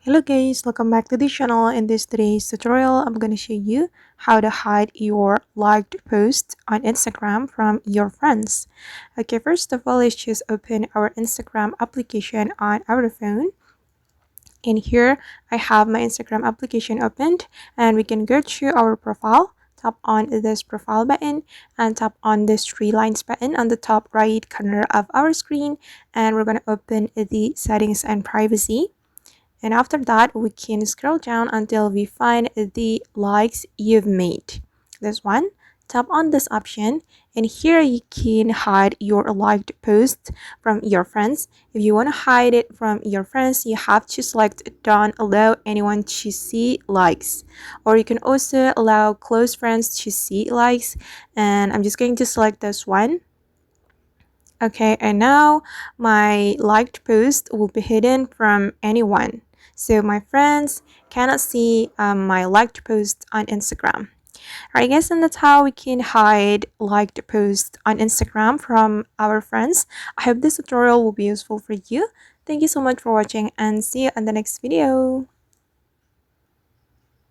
Hello guys, welcome back to the channel. In this today's tutorial, I'm going to show you how to hide your liked posts on Instagram from your friends. Okay, first of all, let's just open our Instagram application on our phone. In here, I have my Instagram application opened and we can go to our profile. Tap on this profile button and tap on this three lines button on the top right corner of our screen, and we're going to open the settings and privacy. And after that, we can scroll down until we find the likes you've made. This one, tap on this option, and here you can hide your liked post from your friends. If you want to hide it from your friends, you have to select don't allow anyone to see likes, or you can also allow close friends to see likes, and I'm just going to select this one. Okay, and now my liked post will be hidden from anyone. So my friends cannot see my liked post on Instagram. Alright guys, and that's how we can hide liked posts on Instagram from our friends. I hope this tutorial will be useful for you. Thank you so much for watching and see you in the next video.